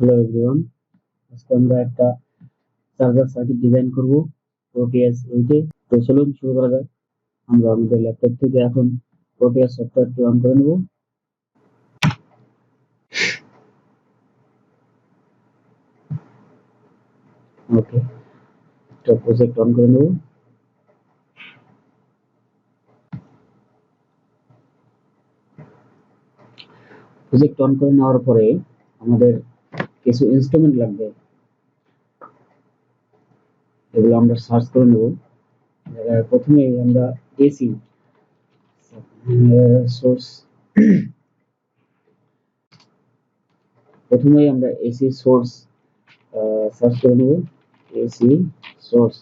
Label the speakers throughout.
Speaker 1: Hello everyone, আজকে আমরা একটা চার্জার সার্কিট ডিজাইন করব প্রোটিয়াস 8 এ। তো চলুন শুরু করা যাক। আমরা আমাদের ল্যাপটপ থেকে এখন প্রোটিয়াস সফটওয়্যারটি অন করে নেব। ওকে, তো প্রজেক্ট অন করে নেব। প্রজেক্ট অন করে নেওয়ার পরে আমাদের কিছু ইনস্ট্রুমেন্ট লাগবে, এগুলো আমরা সার্চ করে নেব। প্রথমে আমরা এসি সোর্স প্রথমেই আমরা এসি সোর্স সার্চ করে নেব। এসি সোর্স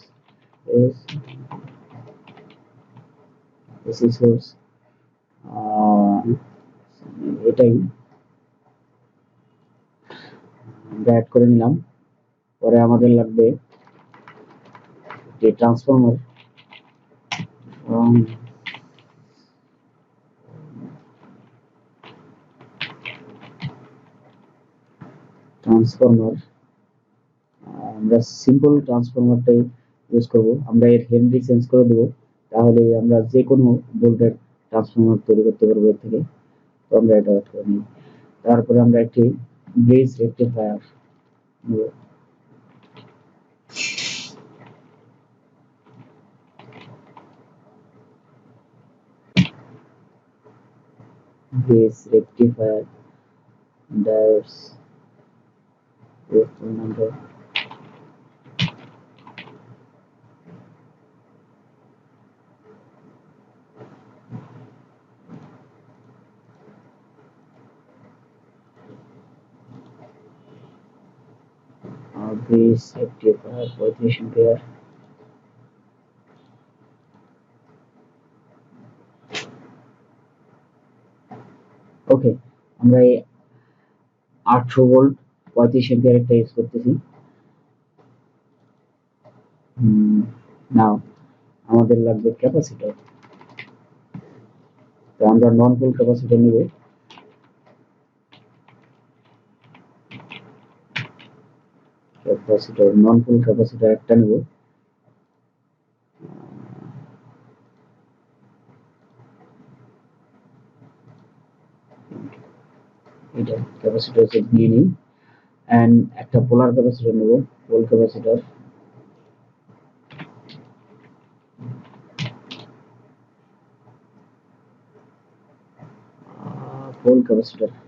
Speaker 1: এসি সোর্স এটাই আমরা অ্যাড করে নিলাম। পরে আমাদের লাগবে যে ট্রান্সফরমার, আমরা সিম্পল ট্রান্সফরমারটাই ইউজ করব। আমরা এর হেনরি চেঞ্জ করে দেব, তাহলে আমরা যে কোনো ভোল্টের ট্রান্সফরমার তৈরি করতে পারবো এর থেকে। তো আমরা এটা অ্যাড করে নিই। তারপরে আমরা একটি ব্রিজ রেকটিফায়ার নেব। Bridge rectifier diodes number bridge rectifier 35 ampere. Okay, আমরা এই 800 ভোল্ট 35 एंपियर একটা ইউজ করতেছি। নাও আমাদের লাগবে ক্যাপাসিটর। তো আমরা নন পোল ক্যাপাসিটর নেব। ক্যাপাসিটর নন পোল ক্যাপাসিটর একটা নেব। এটা ক্যাপাসিটর সেট নিয়ে নিই। এন্ড একটা পোলার ক্যাপাসিটর নেব। পোল ক্যাপাসিটর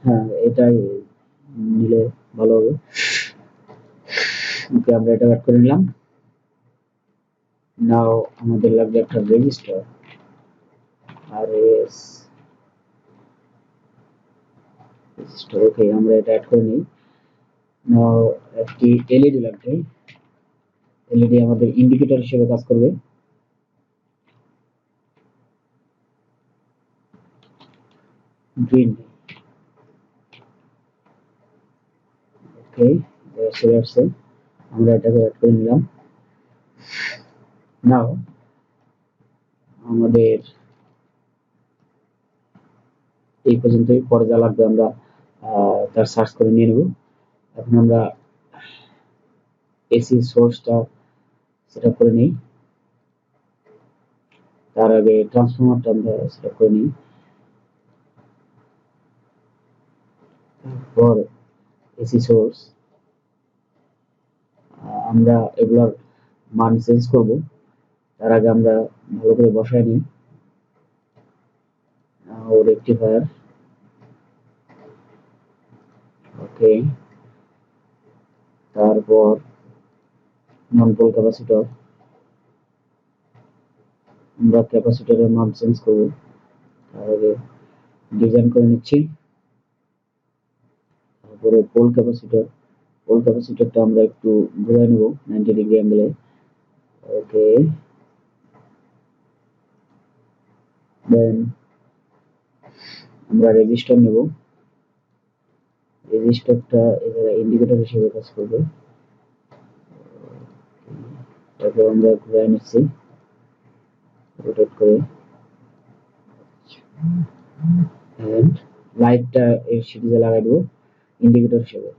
Speaker 1: হ্যাঁ, এটাই নিলে ভালো হবে। ওকে, আমরা এটা অ্যাড করে নিলাম। নাও আমাদের লাগবে একটা রেজিস্টার, আরএস রেজিস্টার। ওকে, আমরা এটা অ্যাড করে নিই। নাও একটি এলইডি লাগবে। এলইডি আমাদের ইন্ডিকেটর হিসেবে কাজ করবে। গ্রিন। ওকে, চলে আসছে। আমরা এটাকে অ্যাড করে নিলাম। নাও আমাদের এই পর্যন্তই, পরে যা লাগবে আমরা তার সার্চ করে নিয়ে নেব। এখন আমরা এসি সোর্সটা সেটআপ করে নিই। তার আগে ট্রান্সফরমারটা আমরা সেটআপ করে নিই। তারপর এসি সোর্স, আমরা এগুলার মান চেঞ্জ করব। তার আগে আমরা ভালো করে বসায় নিই। রেকটিফায়ার, ওকে। তারপর নন পোল ক্যাপাসিটর, আমরা ক্যাপাসিটরের মান চেঞ্জ করব। তার আগে ডিজাইন করে নিচ্ছি। তারপরে পোল ক্যাপাসিটরটা আমরা একটু ঘুরাই নেব 90 ডিগ্রি অ্যাঙ্গেলে। ওকে, দেন আমরা রেজিস্টার নেব। রেজিস্টারটা এখানে ইন্ডিকেটর হিসেবে কাজ করবে। তারপর আমরা ঘুরাই নিচ্ছি রোটেট করে। এন্ড লাইটটা এর সিরিজে লাগাই দেব ইন্ডিকেটর হিসেবে।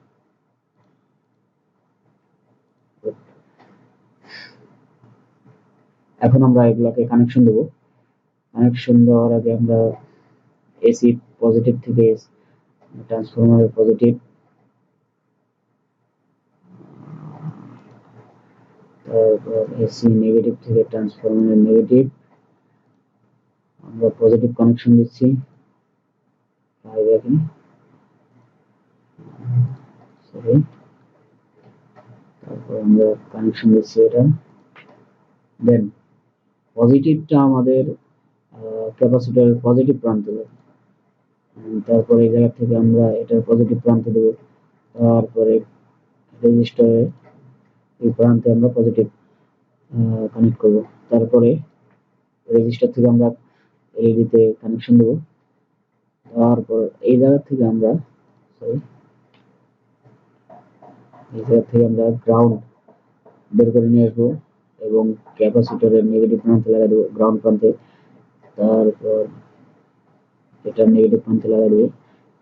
Speaker 1: এখন আমরা এগুলাকে কানেকশন দেবো। কানেকশন দেওয়ার আগে আমরা এসি পজিটিভ থেকে ট্রান্সফরমারের পজিটিভ, তারপর এসি নেগেটিভ থেকে ট্রান্সফরমারের নেগেটিভ আমরা পজিটিভ কানেকশন দিচ্ছি। তারপর আমরা কানেকশন দিচ্ছি এটা। দেন পজিটিভটা আমাদের ক্যাপাসিটরের পজিটিভ প্রান্তে যাবে। তারপরে এই জায়গা থেকে আমরা এটার পজিটিভ প্রান্তে দেবো। তারপরে রেজিস্টারের এই প্রান্তে আমরা পজিটিভ কানেক্ট করব। তারপরে রেজিস্টার থেকে আমরা এলইডিতে কানেকশন দেবো। তারপর এই জায়গা থেকে আমরা গ্রাউন্ড বের করে নিয়ে আসবো এবং ক্যাপাসিটরের নেগেটিভ প্রান্তে লাগাই দেবো গ্রাউন্ড প্রান্তে। তারপর এটা নেগেটিভ প্রান্তে লাগাই দেবো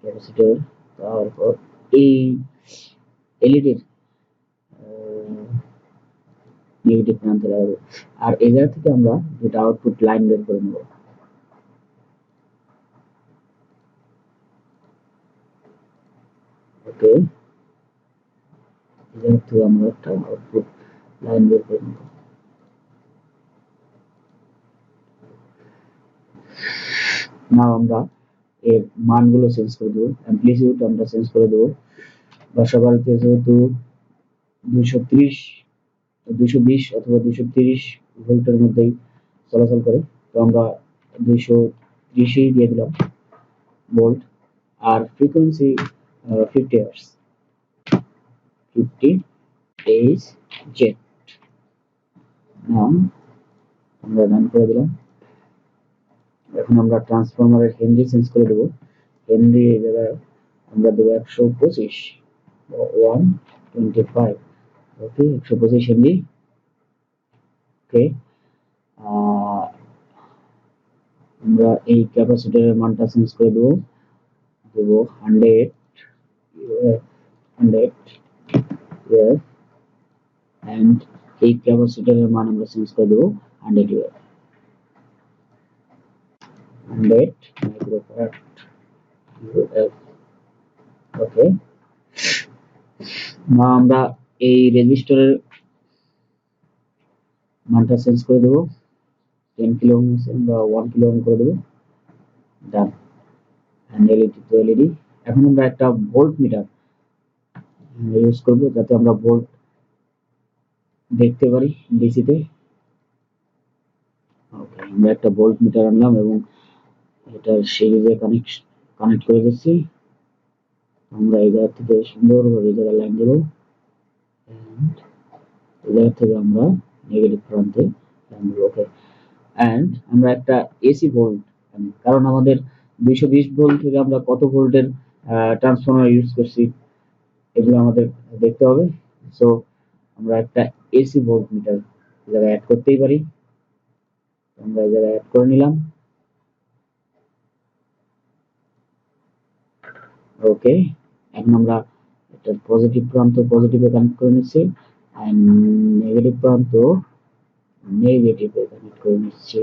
Speaker 1: ক্যাপাসিটর। তারপর এই এলইডির নেগেটিভ প্রান্তে লাগাবো। আর এই জায়গা থেকে আমরা দুটো আউটপুট লাইন বের করে নেব। ওকে, এই জায়গা থেকে আমরা একটা আউটপুট লাইন বের করে নেব। নাও আমরা এর মানগুলো চেঞ্জ করে দেবো। অ্যাম্প্লিটিউড আমরা চেঞ্জ করে দেবো। বাসাবাড়িতে যেহেতু 220 অথবা 230 ভোল্টের মধ্যেই চলাচল করে, তো আমরা 230 দিয়ে দিলাম ভোল্ট। আর ফ্রিকোয়েন্সি 50 হার্টজ, 50 Hz। নাও আমরা রান করে দিলাম। এখন আমরা ট্রান্সফরমারের হেনরি চেঞ্জ করে দেবো। হেনরি এই জায়গায় আমরা দেবো 125 125। ওকে, 125 হেনরি। ওকে, আমরা এই ক্যাপাসিটরের মানটা চেঞ্জ করে দেবো 100 এন্ড এই ক্যাপাসিটরের মান আমরা চেঞ্জ করে দেবো 100 মাইক্রোফ্যারাড। ওকে, না আমরা এই রেজিস্টরের মানটা চেঞ্জ করে দেবো 10 কিলো ওহম বা 1 কিলো ওহম করে দেবো। ডান। LED to LED. এখন আমরা একটা ভোল্ট মিটার ইউজ করব যাতে আমরা ভোল্ট দেখতে পারি ডিসিতে। ওকে, আমরা একটা ভোল্ট মিটার আনলাম এবং এটা সিরিজে কানেক্ট করে দিচ্ছি। আমরা এই জায়গা থেকে সুন্দরভাবে এই জায়গায় লাইন দেবো। এই জায়গা থেকে আমরা নেগেটিভ প্রান্তে লাইন দেবো। ওকে, এন্ড আমরা একটা এসি ভোল্ট, কারণ আমাদের 220 ভোল্ট থেকে আমরা কত ভোল্টের ট্রান্সফরমার ইউজ করছি এগুলো আমাদের দেখতে হবে। সো আমরা একটা এসি ভোল্ট মিটার জায়গায় অ্যাড করতেই পারি। আমরা এই জায়গায় অ্যাড করে নিলাম। ওকে, এখন আমরা একটা পজিটিভ প্রান্ত পজিটিভে কানেক্ট করে নিচ্ছি এন্ড নেগেটিভ প্রান্ত নেগেটিভে কানেক্ট করে নিচ্ছি।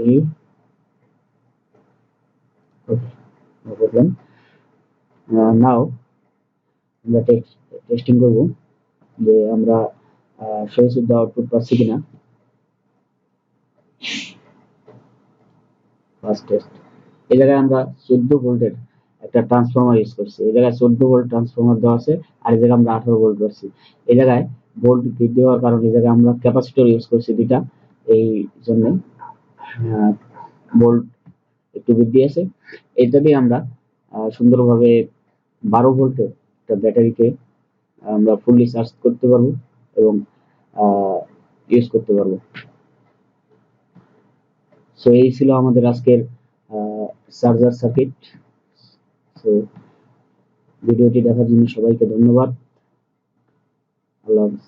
Speaker 1: ওকে, নো প্রবলেম। নাও আমরা টেস্টিং করব যে আমরা সঠিক আউটপুট পাচ্ছি কিনা। ফার্স্ট টেস্ট, এই জায়গায় আমরা 14 ভোল্টের একটা ট্রান্সফরমার ইউজ করছি। এই জায়গায় 14 ভোল্ট ট্রান্সফরমার দেওয়া আছে আর এই জায়গায় আমরা 18 ভোল্ট পাচ্ছি। এই জায়গায় ভোল্ট বৃদ্ধি হওয়ার কারণে এই জায়গায় আমরা ক্যাপাসিটর ইউজ করছি দুইটা, এই জন্য ভোল্ট একটু বৃদ্ধি আছে। এটা দিয়ে আমরা সুন্দরভাবে 12 ভোল্টের একটা ব্যাটারিকে আমরা ফুললি চার্জ করতে পারবো এবং ইউজ করতে পারবো। সো এই ছিল আমাদের আজকের চার্জার সার্কিট। সো ভিডিওটি দেখার জন্য সবাইকে ধন্যবাদ। আল্লাহ হাফেজ।